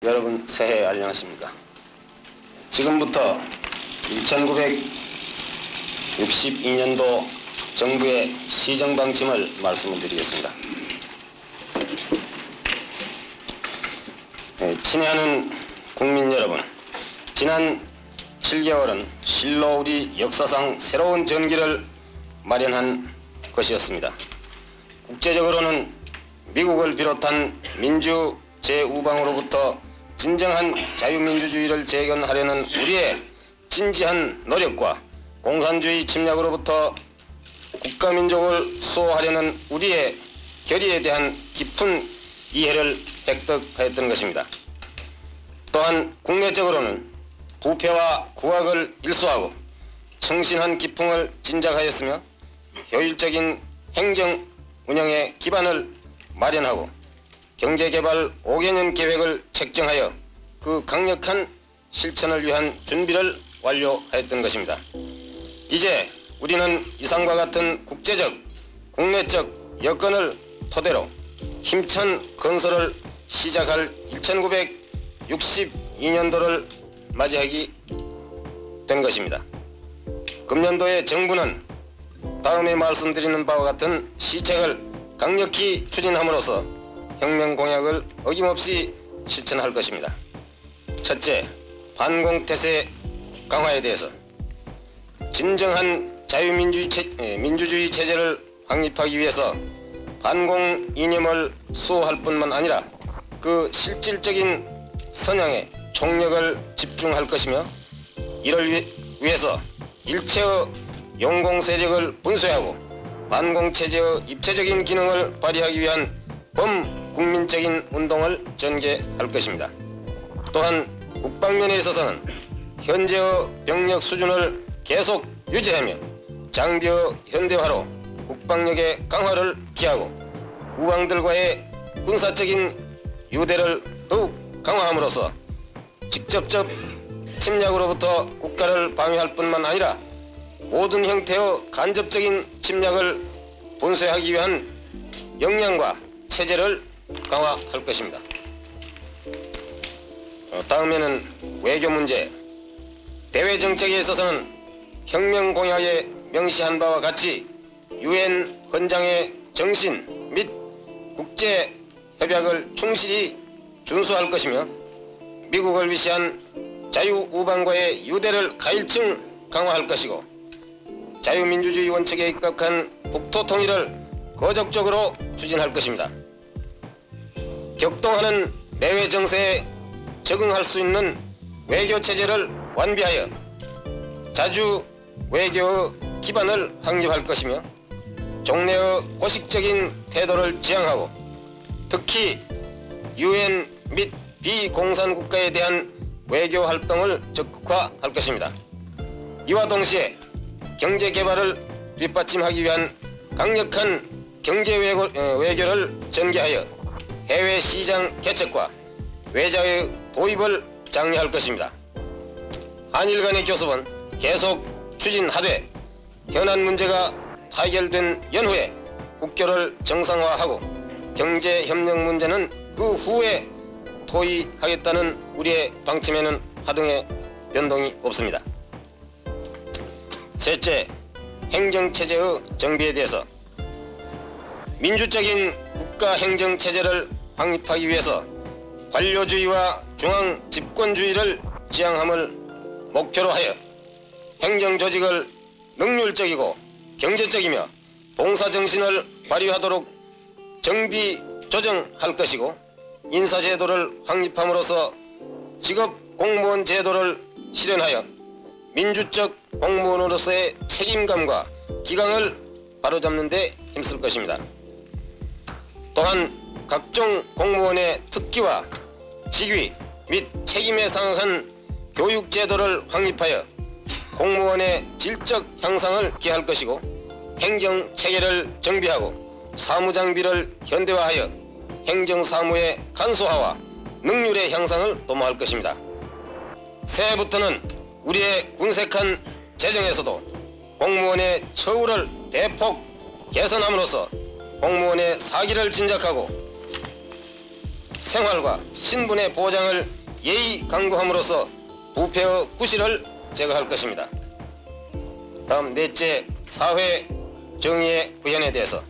여러분 새해 안녕하십니까? 지금부터 1962년도 정부의 시정방침을 말씀을 드리겠습니다. 친애하는 국민 여러분, 지난 7개월은 실로 우리 역사상 새로운 전기를 마련한 것이었습니다. 국제적으로는 미국을 비롯한 민주 제5방으로부터 진정한 자유민주주의를 재건하려는 우리의 진지한 노력과 공산주의 침략으로부터 국가민족을 수호하려는 우리의 결의에 대한 깊은 이해를 획득하였던 것입니다. 또한 국내적으로는 부패와 구악을 일소하고 청신한 기풍을 진작하였으며 효율적인 행정 운영의 기반을 마련하고 경제개발 5개년 계획을 책정하여 그 강력한 실천을 위한 준비를 완료하였던 것입니다. 이제 우리는 이상과 같은 국제적, 국내적 여건을 토대로 힘찬 건설을 시작할 1962년도를 맞이하게 된 것입니다. 금년도에 정부는 다음에 말씀드리는 바와 같은 시책을 강력히 추진함으로써 혁명 공약을 어김없이 실천할 것입니다. 첫째, 반공태세 강화에 대해서 진정한 민주주의 체제를 확립하기 위해서 반공 이념을 수호할 뿐만 아니라 그 실질적인 선양에 총력을 집중할 것이며 이를 위해서 일체의 용공세력을 분쇄하고 반공체제의 입체적인 기능을 발휘하기 위한 범국민적인 운동을 전개할 것입니다. 또한 국방면에 있어서는 현재의 병력 수준을 계속 유지하며 장비의 현대화로 국방력의 강화를 기하고 우방들과의 군사적인 유대를 더욱 강화함으로써 직접적 침략으로부터 국가를 방위할 뿐만 아니라 모든 형태의 간접적인 침략을 분쇄하기 위한 역량과 체제를 강화할 것입니다. 다음에는 외교 문제. 대외 정책에 있어서는 혁명 공약에 명시한 바와 같이 유엔 헌장의 정신 및 국제 협약을 충실히 준수할 것이며 미국을 위시한 자유우방과의 유대를 가일층 강화할 것이고 자유민주주의 원칙에 입각한 국토 통일을 거적적으로 추진할 것입니다. 격동하는 내외 정세에 적응할 수 있는 외교 체제를 완비하여 자주 외교의 기반을 확립할 것이며 종래의 고식적인 태도를 지향하고 특히 유엔 및 비공산 국가에 대한 외교 활동을 적극화할 것입니다. 이와 동시에 경제 개발을 뒷받침하기 위한 강력한 경제 외교를 전개하여 해외 시장 개척과 외자의 도입을 장려할 것입니다. 한일 간의 교섭은 계속 추진하되 현안 문제가 타결된 연후에 국교를 정상화하고 경제협력 문제는 그 후에 토의하겠다는 우리의 방침에는 하등의 변동이 없습니다. 셋째, 행정체제의 정비에 대해서 민주적인 국가행정체제를 확립하기 위해서 관료주의와 중앙집권주의를 지향함을 목표로 하여 행정조직을 능률적이고 경제적이며 봉사정신을 발휘하도록 정비 조정할 것이고 인사제도를 확립함으로써 직업공무원 제도를 실현하여 민주적 공무원으로서의 책임감과 기강을 바로잡는 데 힘쓸 것입니다. 또한 각종 공무원의 특기와 직위 및 책임에 상응한 교육제도를 확립하여 공무원의 질적 향상을 기할 것이고 행정체계를 정비하고 사무장비를 현대화하여 행정사무의 간소화와 능률의 향상을 도모할 것입니다. 새해부터는 우리의 군색한 재정에서도 공무원의 처우를 대폭 개선함으로써 공무원의 사기를 진작하고 생활과 신분의 보장을 예의 강구함으로써 부패의 구실을 제거할 것입니다. 다음 넷째, 사회 정의의 구현에 대해서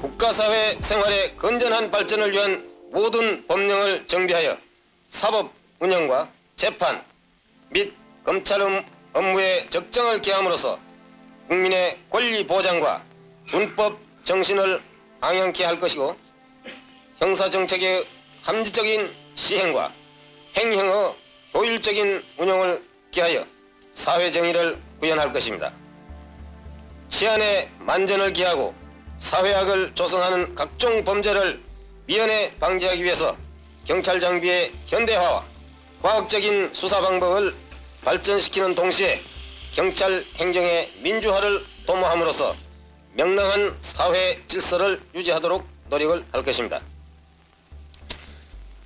국가사회 생활의 건전한 발전을 위한 모든 법령을 정비하여 사법 운영과 재판 및 검찰 업무에 적정을 기함으로써 국민의 권리 보장과 준법 정신을 방향케 할 것이고, 형사정책의 합리적인 시행과 행형의 효율적인 운영을 기하여 사회정의를 구현할 것입니다. 치안의 만전을 기하고 사회악을 조성하는 각종 범죄를 미연에 방지하기 위해서 경찰 장비의 현대화와 과학적인 수사 방법을 발전시키는 동시에 경찰 행정의 민주화를 도모함으로써 명랑한 사회 질서를 유지하도록 노력을 할 것입니다.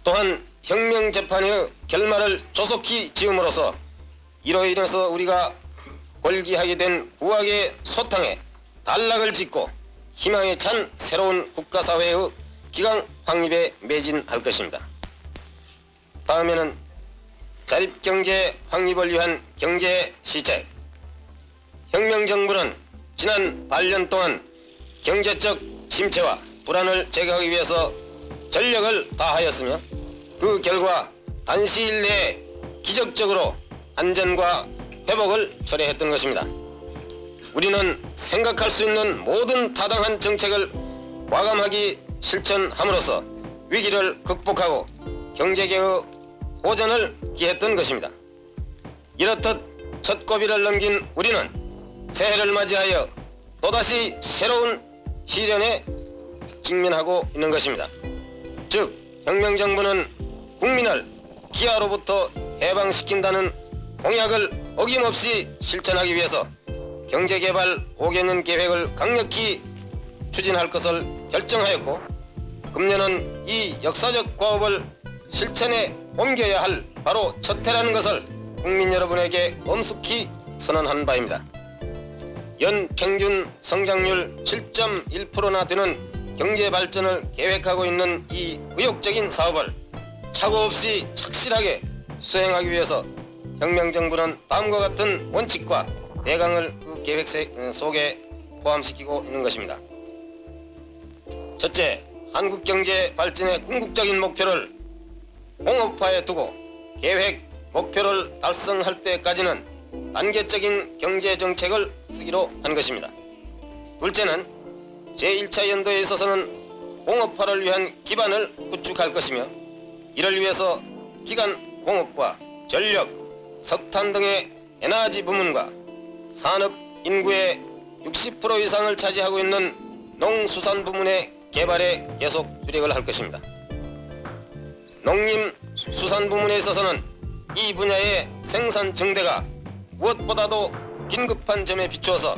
또한 혁명재판의 결말을 조속히 지음으로써 이로 인해서 우리가 골기하게 된 구악의 소탕에 단락을 짓고 희망에 찬 새로운 국가사회의 기강 확립에 매진할 것입니다. 다음에는 자립경제 확립을 위한 경제시책. 혁명정부는 지난 8년 동안 경제적 침체와 불안을 제거하기 위해서 전력을 다하였으며, 그 결과 단시일 내에 기적적으로 안전과 회복을 초래했던 것입니다. 우리는 생각할 수 있는 모든 타당한 정책을 과감하게 실천함으로써 위기를 극복하고 경제계의 호전을 기했던 것입니다. 이렇듯 첫 고비를 넘긴 우리는 새해를 맞이하여 또다시 새로운 시련에 직면하고 있는 것입니다. 즉, 혁명정부는 국민을 기아로부터 해방시킨다는 공약을 어김없이 실천하기 위해서 경제개발 5개년 계획을 강력히 추진할 것을 결정하였고, 금년은 이 역사적 과업을 실천에 옮겨야 할 바로 첫 해라는 것을 국민 여러분에게 엄숙히 선언한 바입니다. 연 평균 성장률 7.1%나 되는 경제 발전을 계획하고 있는 이 의욕적인 사업을 착오 없이 착실하게 수행하기 위해서 혁명정부는 다음과 같은 원칙과 대강을 그 계획 속에 포함시키고 있는 것입니다. 첫째, 한국 경제 발전의 궁극적인 목표를 공업화에 두고 계획 목표를 달성할 때까지는 단계적인 경제정책을 쓰기로 한 것입니다. 둘째는 제1차 연도에 있어서는 공업화를 위한 기반을 구축할 것이며, 이를 위해서 기간 공업과 전력, 석탄 등의 에너지 부문과 산업 인구의 60% 이상을 차지하고 있는 농수산 부문의 개발에 계속 주력을 할 것입니다. 농림수산 부문에 있어서는 이 분야의 생산 증대가 무엇보다도 긴급한 점에 비추어서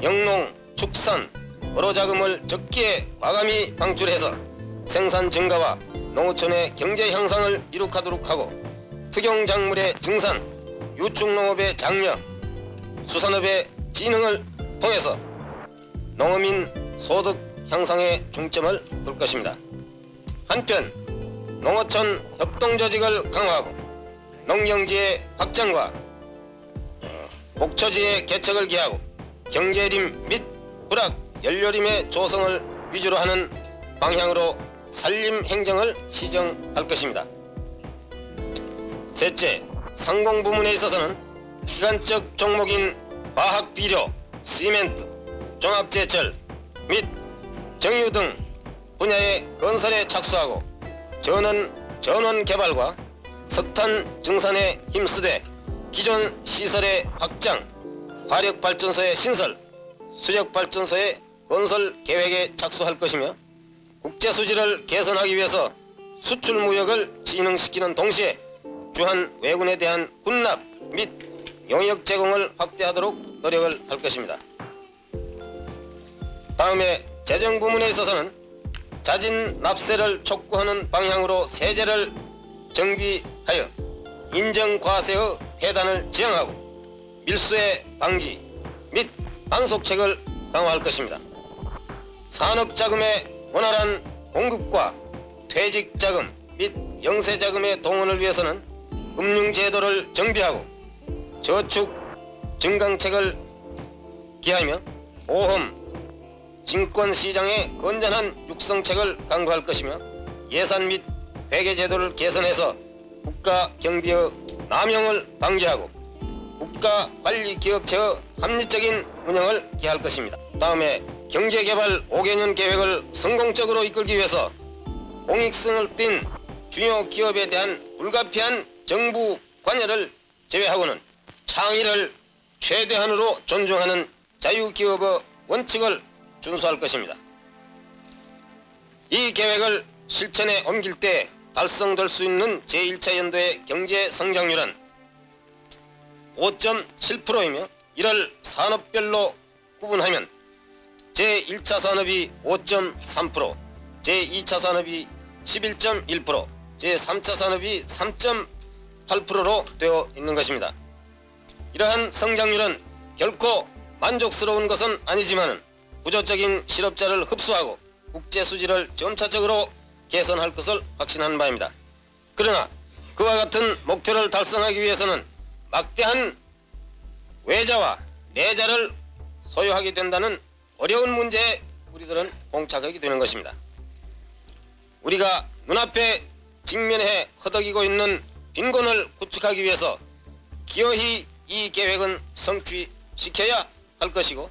영농, 축산, 어로자금을 적기에 과감히 방출해서 생산 증가와 농어촌의 경제 향상을 이룩하도록 하고, 특용작물의 증산, 유축농업의 장려, 수산업의 진흥을 통해서 농어민 소득 향상에 중점을 둘 것입니다. 한편 농어촌 협동조직을 강화하고 농경지의 확장과 목초지의 개척을 기하고 경제림 및 불악 연료림의 조성을 위주로 하는 방향으로 산림행정을 시정할 것입니다. 셋째, 상공 부문에 있어서는 기간적 종목인 화학비료, 시멘트, 종합제철 및 정유 등 분야의 건설에 착수하고 전원 개발과 석탄 증산에 힘쓰되 기존 시설의 확장, 화력발전소의 신설, 수력발전소의 건설 계획에 착수할 것이며, 국제수지를 개선하기 위해서 수출무역을 진흥시키는 동시에 주한 외군에 대한 군납 및 용역 제공을 확대하도록 노력을 할 것입니다. 다음에 재정 부문에 있어서는 자진 납세를 촉구하는 방향으로 세제를 정비하여 인정과세의 폐단을 지향하고 밀수의 방지 및 단속책을 강화할 것입니다. 산업자금의 원활한 공급과 퇴직자금, 및 영세자금의 동원을 위해서는 금융제도를 정비하고 저축 증강책을 기하며 보험, 증권시장의 건전한 육성책을 강구할 것이며 예산 및 회계제도를 개선해서 국가 경비의 남용을 방지하고 국가관리기업체의 합리적인 운영을 기할 것입니다. 다음에 경제개발 5개년 계획을 성공적으로 이끌기 위해서 공익성을 띤 중요 기업에 대한 불가피한 정부 관여를 제외하고는 창의를 최대한으로 존중하는 자유기업의 원칙을 준수할 것입니다. 이 계획을 실천에 옮길 때 달성될 수 있는 제1차 연도의 경제 성장률은 5.7%이며 이를 산업별로 구분하면 제1차 산업이 5.3%, 제2차 산업이 11.1%, 제3차 산업이 3.8%로 되어 있는 것입니다. 이러한 성장률은 결코 만족스러운 것은 아니지만 구조적인 실업자를 흡수하고 국제 수지를 점차적으로 개선할 것을 확신하는 바입니다. 그러나 그와 같은 목표를 달성하기 위해서는 막대한 외자와 내자를 소요하게 된다는 어려운 문제에 우리들은 봉착하게 되는 것입니다. 우리가 눈앞에 직면해 허덕이고 있는 빈곤을 구축하기 위해서 기어이 이 계획은 성취시켜야 할 것이고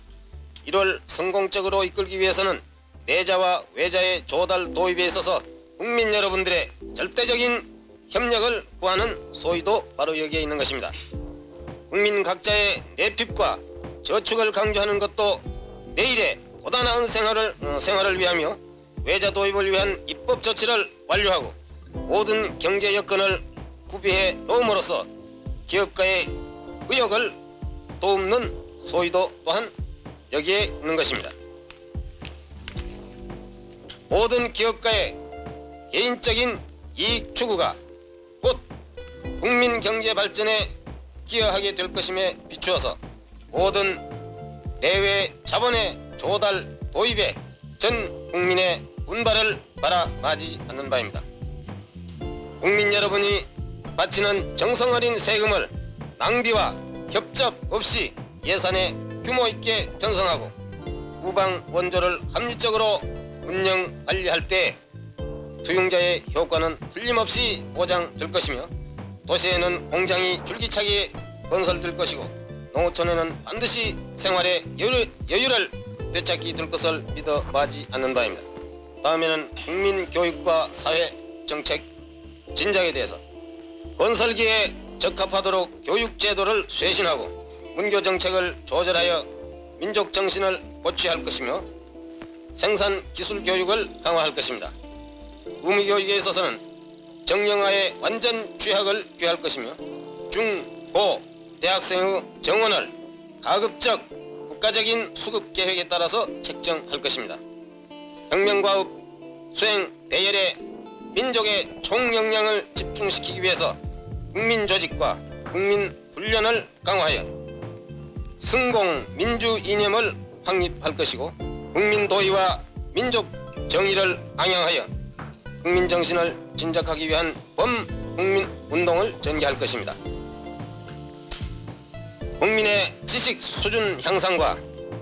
이를 성공적으로 이끌기 위해서는 내자와 외자의 조달 도입에 있어서 국민 여러분들의 절대적인 협력을 구하는 소위도 바로 여기에 있는 것입니다. 국민 각자의 내핍과 저축을 강조하는 것도 내일의 보다 나은 생활을 위하며 외자 도입을 위한 입법 조치를 완료하고 모든 경제 여건을 구비해 놓음으로써 기업가의 의욕을 돕는 소위도 또한 여기에 있는 것입니다. 모든 기업가의 개인적인 이익 추구가 곧 국민 경제 발전에 기여하게 될 것임에 비추어서 모든 내외 자본의 조달 도입에 전 국민의 운발을 바라마지 않는 바입니다. 국민 여러분이 바치는 정성 어린 세금을 낭비와 협잡 없이 예산에 규모 있게 편성하고 후방 원조를 합리적으로 운영 관리할 때 투용자의 효과는 틀림없이 보장될 것이며 도시에는 공장이 줄기차게 건설될 것이고 농어촌에는 반드시 생활의 여유를 되찾게 될 것을 믿어 마지 않는 바입니다. 다음에는 국민교육과 사회정책 진작에 대해서 건설기에 적합하도록 교육제도를 쇄신하고 문교정책을 조절하여 민족정신을 고취할 것이며 생산기술교육을 강화할 것입니다. 의무교육에 있어서는 정령화의 완전 취학을 기할 것이며 중, 고, 대학생의 정원을 가급적 국가적인 수급계획에 따라서 책정할 것입니다. 혁명과업 수행 대열에 민족의 총역량을 집중시키기 위해서 국민조직과 국민훈련을 강화하여 승공민주 이념을 확립할 것이고 국민도의와 민족정의를 앙양하여 국민정신을 진작하기 위한 범국민운동을 전개할 것입니다. 국민의 지식 수준 향상과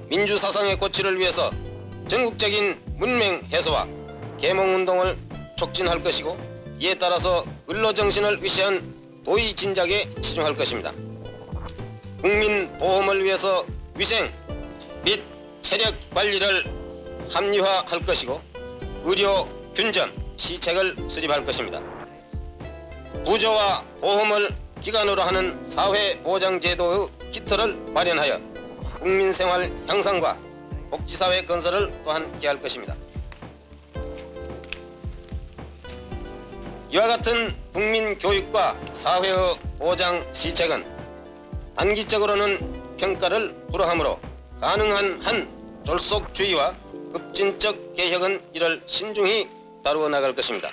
민주사상의 고취를 위해서 전국적인 문명 해소와 계몽운동을 촉진할 것이고 이에 따라서 근로정신을 위시한 도의 진작에 치중할 것입니다. 국민보험을 위해서 위생 및 체력 관리를 합리화할 것이고 의료 균전 시책을 수립할 것입니다. 부조와 보험을 기관으로 하는 사회보장제도의 기틀을 마련하여 국민생활 향상과 복지사회 건설을 또한 기할 것입니다. 이와 같은 국민교육과 사회의 보장 시책은 단기적으로는 평가를 불허하므로 가능한 한 졸속주의와 급진적 개혁은 이를 신중히 다루어 나갈 것입니다.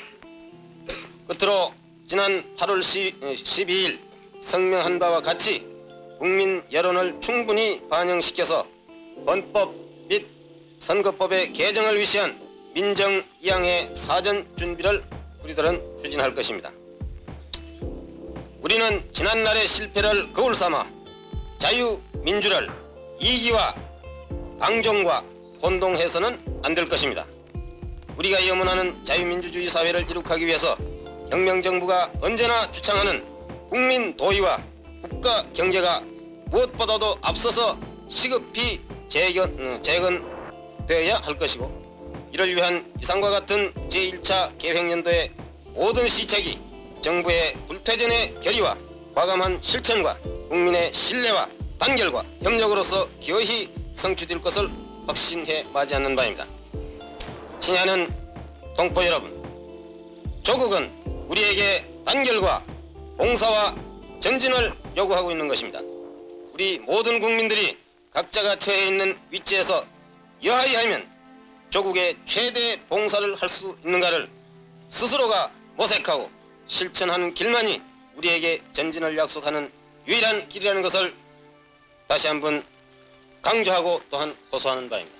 끝으로 지난 8월 12일 성명한 바와 같이 국민 여론을 충분히 반영시켜서 헌법 및 선거법의 개정을 위시한 민정이양의 사전 준비를 우리들은 추진할 것입니다. 우리는 지난날의 실패를 거울 삼아 자유민주를 이기와 방종과 혼동해서는 안 될 것입니다. 우리가 염원하는 자유민주주의 사회를 이룩하기 위해서 혁명정부가 언제나 주창하는 국민 도의와 국가 경제가 무엇보다도 앞서서 시급히 재건되어야 할 것이고, 이를 위한 이상과 같은 제1차 계획연도의 모든 시책이 정부의 불퇴전의 결의와 과감한 실천과 국민의 신뢰와 단결과 협력으로서 기어이 성취될 것을 확신해 맞이하는 바입니다. 친애하는 동포 여러분, 조국은 우리에게 단결과 봉사와 전진을 요구하고 있는 것입니다. 우리 모든 국민들이 각자가 처해 있는 위치에서 여하이 하면 조국의 최대 봉사를 할 수 있는가를 스스로가 모색하고 실천하는 길만이 우리에게 전진을 약속하는 유일한 길이라는 것을 다시 한번 강조하고 또한 호소하는 바입니다.